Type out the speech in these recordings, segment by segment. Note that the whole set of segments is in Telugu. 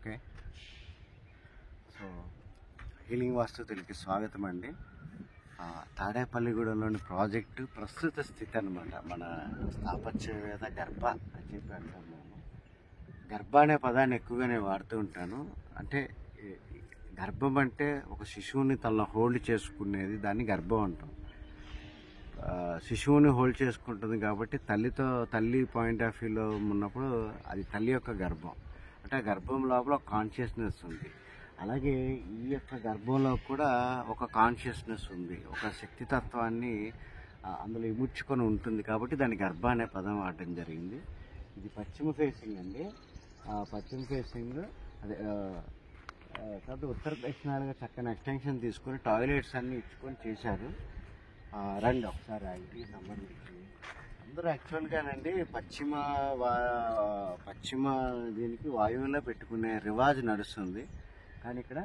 ఓకే. సో హీలింగ్ వాస్తుతులకి స్వాగతం అండి. తాడేపల్లిగూడెంలోని ప్రాజెక్టు ప్రస్తుత స్థితి అనమాట. మన స్థాపత్యవేత్త గర్భ అని చెప్పి అంటాం మేము. గర్భ అనే పదాన్ని ఎక్కువగానే వాడుతూ ఉంటాను. అంటే గర్భం అంటే ఒక శిశువుని తనలో హోల్డ్ చేసుకునేది, దాన్ని గర్భం అంటాం. శిశువుని హోల్డ్ చేసుకుంటుంది కాబట్టి తల్లి పాయింట్ ఆఫ్ వ్యూలో ఉన్నప్పుడు అది తల్లి యొక్క గర్భం. అంటే ఆ గర్భం లోపల ఒక కాన్షియస్నెస్ ఉంది. అలాగే ఈ యొక్క గర్భంలో కూడా ఒక కాన్షియస్నెస్ ఉంది, ఒక శక్తితత్వాన్ని అందులో ఇముడ్చుకొని ఉంటుంది కాబట్టి దాని గర్భ అనే పదం వాడటం జరిగింది. ఇది పశ్చిమ ఫేసింగ్ అండి. పశ్చిమ ఫేసింగ్ అదే కాబట్టి ఉత్తర దక్షిణాలుగా చక్కని ఎక్స్టెన్షన్ తీసుకొని టాయిలెట్స్ అన్నీ ఇచ్చుకొని చేశారు. రండి ఒకసారి ఐటీకి సంబంధించి అందరూ యాక్చువల్గానండి పశ్చిమ దీనికి వాయువులో పెట్టుకునే రివాజ్ నడుస్తుంది. కానీ ఇక్కడ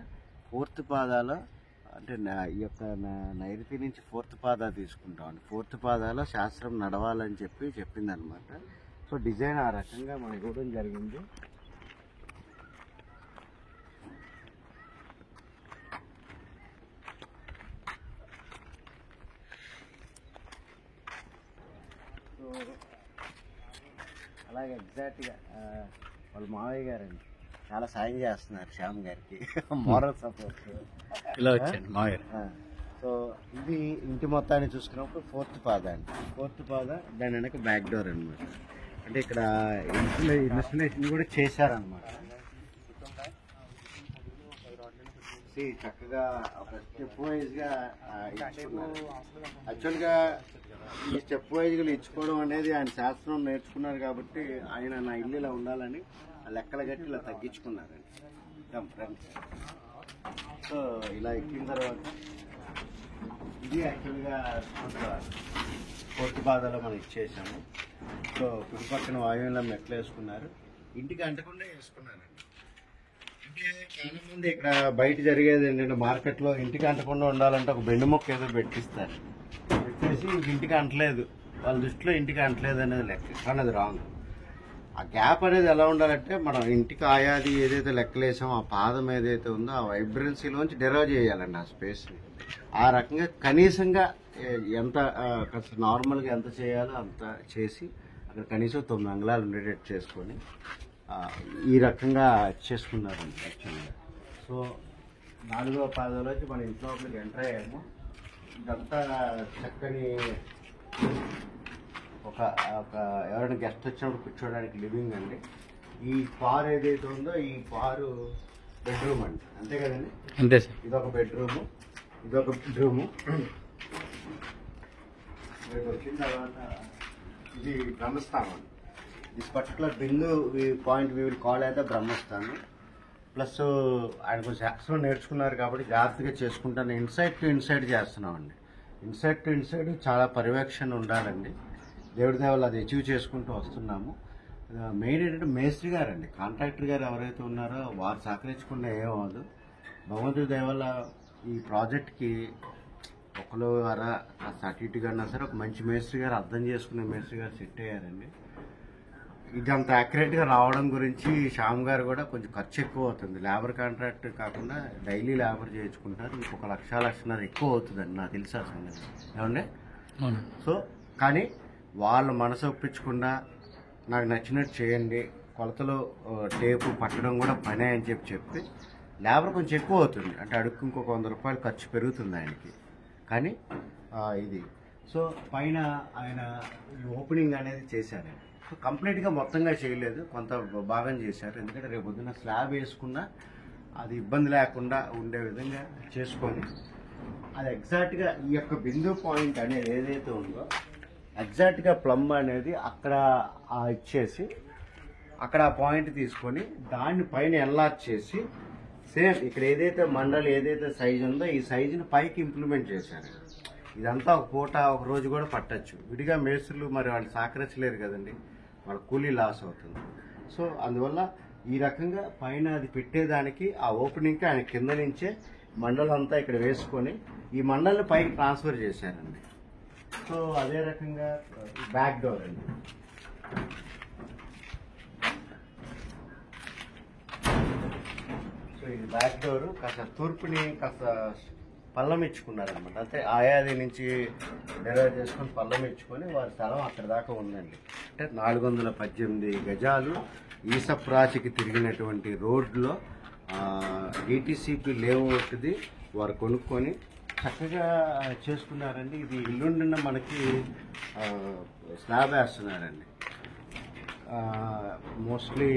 ఫోర్త్ పాదాలో అంటే ఈ యొక్క నైరుతి నుంచి ఫోర్త్ పాదా తీసుకుంటామండి. ఫోర్త్ పాదాలో శాస్త్రం నడవాలని చెప్పింది అనమాట. సో డిజైన్ ఆ రకంగా మనకి ఇవ్వడం జరిగింది. అలాగే ఎగ్జాక్ట్గా వాళ్ళ మావయ్య గారండి చాలా సాయం చేస్తున్నారు శ్యామ్ గారికి, మోరల్ సపోర్ట్ ఇలా వచ్చాను మావయ్య. సో ఇది ఇంటి మొత్తాన్ని చూసుకున్నప్పుడు ఫోర్త్ పాద అండి. ఫోర్త్ పాద దాని వెనక బ్యాక్ డోర్ అనమాట. అంటే ఇక్కడ ఇన్స్టలేషన్ కూడా చేశారనమాట. చక్కగా ఒక స్టెప్ వైజ్గా ఇచ్చుకున్నారు. యాక్చువల్గా ఈ స్టెప్ వైజ్గా ఇచ్చుకోవడం అనేది ఆయన శాస్త్రం నేర్చుకున్నారు కాబట్టి ఆయన నా ఇల్లు ఇలా ఉండాలని లెక్కల గట్టి ఇలా తగ్గించుకున్నారండి. సో ఇలా ఎక్కిన తర్వాత ఇది యాక్చువల్గా ఫోర్త్ పాదాలో మనం ఇచ్చేసాము. సో చుట్టుపక్కన వాయువులో మెట్లు వేసుకున్నారు, ఇంటికి అంటకుండా వేసుకున్నారండి. అంటే చాలా మంది ఇక్కడ బయట జరిగేది ఏంటంటే మార్కెట్లో ఇంటికి అంటకుండా ఉండాలంటే ఒక బెండు మొక్క ఏదో పెట్టిస్తారు, పెట్టేసి ఇంటికి అంటలేదు, వాళ్ళ దృష్టిలో ఇంటికి అంటలేదు అనేది లెక్క. కానీ అది రాంగ్. ఆ గ్యాప్ అనేది ఎలా ఉండాలంటే మనం ఇంటికి ఆయాది ఏదైతే లెక్కలేసామో ఆ పాదం ఏదైతే ఉందో ఆ వైబ్రెన్సీలోంచి డెరైవ్ చేయాలండి ఆ స్పేస్ని. ఆ రకంగా కనీసంగా ఎంత నార్మల్గా ఎంత చేయాలో అంత చేసి అక్కడ కనీసం 9 అంగుళాలు ఉండేటట్టు చేసుకొని ఈ రకంగా చేసుకున్నారండి యాక్చువల్గా. సో 4వ పాదంలోకి మన ఇంట్లోకి ఎంటర్ అయ్యాము. ఇదంతా చక్కని ఒక ఎవరైనా గెస్ట్ వచ్చినప్పుడు కూర్చోవడానికి లివింగ్ అండి. ఈ కార్ ఏదైతే ఉందో ఈ కారు బెడ్రూమ్ అండి, అంతే కదండి? అంతే సార్. ఇదొక బెడ్రూము. వచ్చిన తర్వాత ఇది బ్రహ్మస్థానం. దిస్ పర్టికులర్ బిందు పాయింట్ వీ విల్ కాల్ అయితే బ్రహ్మస్థానం. ప్లస్ ఆయన కొంచెం శాస్త్రం నేర్చుకున్నారు కాబట్టి జాగ్రత్తగా చేసుకుంటాను. ఇన్సైడ్ టు ఇన్సైడ్ చేస్తున్నామండి. ఇన్సైడ్ టు ఇన్సైడ్ చాలా పర్యవేక్షణ ఉండాలండి. దేవుడి దేవల్ల అది అచీవ్ చేసుకుంటూ వస్తున్నాము. మెయిన్ ఏంటంటే మేస్త్రి గారండి, కాంట్రాక్టర్ గారు ఎవరైతే ఉన్నారో వారు సహకరించకుండా ఏమవ్వదు. భగవంతుడి దేవల్ల ఈ ప్రాజెక్ట్కి ఒకరు అటు ఇటుగా అన్నా సరే ఒక మంచి మేస్త్రి గారు, అర్థం చేసుకునే మేస్త్రి గారు సెట్ అయ్యారండి. ఇది అంత యాక్యురేట్గా రావడం గురించి శ్యామ్ గారు కూడా కొంచెం ఖర్చు ఎక్కువ అవుతుంది. లేబర్ కాంట్రాక్ట్ కాకుండా డైలీ లేబర్ చేయించుకుంటారు. ఇంకొక 1,00,000 ఎక్కువ అవుతుందండి నాకు తెలిసి ఆ సంగతి. ఏమండి? సో కానీ వాళ్ళ మనసు ఒప్పించకుండా నాకు నచ్చినట్టు చేయండి, కొలతలు టేపు పట్టడం కూడా పనే అని చెప్పి లేబర్ కొంచెం ఎక్కువ అవుతుంది. అంటే అడుక్కు ఇంకొక 100 రూపాయలు ఖర్చు పెరుగుతుంది ఆయనకి. కానీ ఇది సో పైన ఆయన ఓపెనింగ్ అనేది చేశారండి. సో కంప్లీట్గా మొత్తంగా చేయలేదు, కొంత భాగం చేశారు. ఎందుకంటే రేపు పొద్దున్న స్లాబ్ వేసుకున్నా అది ఇబ్బంది లేకుండా ఉండే విధంగా చేసుకొని అది ఎగ్జాక్ట్గా ఈ యొక్క బిందు పాయింట్ అనేది ఏదైతే ఉందో ఎగ్జాక్ట్గా ప్లంబ్ అనేది అక్కడ ఇచ్చేసి అక్కడ ఆ పాయింట్ తీసుకొని దాన్ని పైన ఎన్లార్జ్ చేసి సేమ్ ఇక్కడ ఏదైతే మండలి ఏదైతే సైజు ఉందో ఈ సైజుని పైకి ఇంప్లిమెంట్ చేశారు. ఇదంతా ఒక రోజు కూడా పట్టచ్చు. విడిగా మేస్త్రులు మరి వాళ్ళు సహకరించలేరు కదండి, వాళ్ళ కూలీ లాస్ అవుతుంది. సో అందువల్ల ఈ రకంగా పైన అది పెట్టేదానికి ఆ ఓపెనింగ్కి ఆయన కింద నుంచే మండలం అంతా ఇక్కడ వేసుకొని ఈ మండలిని పైకి ట్రాన్స్ఫర్ చేశారండి. సో అదే రకంగా బ్యాక్ డోర్ అండి. ఇది బ్యాక్ డోర్ కాస్త తూర్పుని కాస్త పల్లం ఇచ్చుకున్నారనమాట. అంటే ఆయాది నుంచి డెలివరీ చేసుకొని పల్లం ఇచ్చుకొని వారి స్థలం అక్కడ దాకా ఉందండి. అంటే 418 గజాలు ఈసప్రాచికి తిరిగినటువంటి రోడ్లో డిటిసిపి లేఅవుట్ది వారు కొనుక్కొని చక్కగా చేసుకున్నారండి. ఇది ఇల్లుండిన మనకి స్లాబ్ వేస్తున్నారండి. మోస్ట్లీ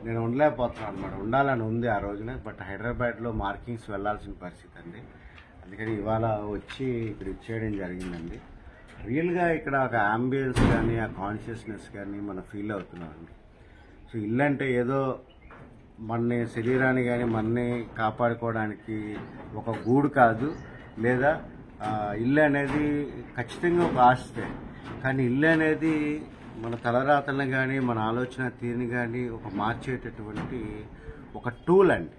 నేను ఉండలేకపోతున్నాను అనమాట. ఉండాలని ఉంది ఆ రోజున, బట్ హైదరాబాద్లో మార్కింగ్స్ వెళ్ళాల్సిన పరిస్థితి అండి. అందుకని ఇవాళ వచ్చి ఇక్కడ ఇచ్చేయడం జరిగిందండి. రియల్గా ఇక్కడ ఒక అంబియన్స్ కానీ ఆ కాన్షియస్నెస్ కానీ మనం ఫీల్ అవుతున్నామండి. సో ఇల్లు అంటే ఏదో మన శరీరాన్ని కానీ మనని కాపాడుకోవడానికి ఒక గూడు కాదు, లేదా ఇల్లు అనేది ఖచ్చితంగా ఒక ఆస్తే. కానీ ఇల్లు అనేది మన తలరాతలను కానీ మన ఆలోచన తీరుని కానీ ఒక మార్చేటటువంటి ఒక టూల్ అండి.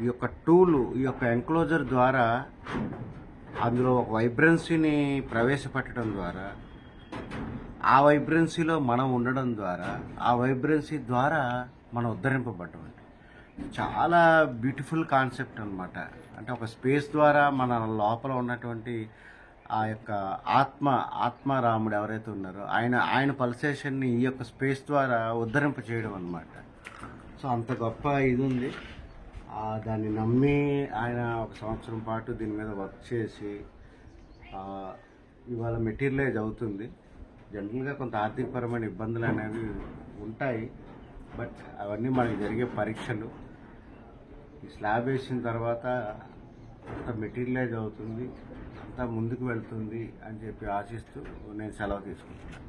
ఈ యొక్క టూలు, ఈ యొక్క ఎంక్లోజర్ ద్వారా అందులో ఒక వైబ్రెన్సీని ప్రవేశపెట్టడం ద్వారా, ఆ వైబ్రెన్సీలో మనం ఉండడం ద్వారా, ఆ వైబ్రెన్సీ ద్వారా మనం ఉద్ధరింపబడ్డం. చాలా బ్యూటిఫుల్ కాన్సెప్ట్ అనమాట. అంటే ఒక స్పేస్ ద్వారా మన లోపల ఉన్నటువంటి ఆ యొక్క ఆత్మరాముడు ఎవరైతే ఉన్నారో ఆయన పల్సేషన్ని ఈ యొక్క స్పేస్ ద్వారా ఉద్ధరింప చేయడం అనమాట. సో అంత గొప్ప ఇది ఉంది. దాన్ని నమ్మి ఆయన 1 సంవత్సరం పాటు దీని మీద వర్క్ చేసి ఇవాళ మెటీరియలైజ్ అవుతుంది. జనరల్గా కొంత ఆర్థికపరమైన ఇబ్బందులు అనేవి ఉంటాయి, బట్ అవన్నీ మనకి జరిగే పరీక్షలు. ఈ స్లాబ్ వేసిన తర్వాత అంత మెటీరియలైజ్ అవుతుంది, అంతా ముందుకు వెళ్తుంది అని చెప్పి ఆశిస్తూ నేను సెలవు తీసుకుంటున్నాను.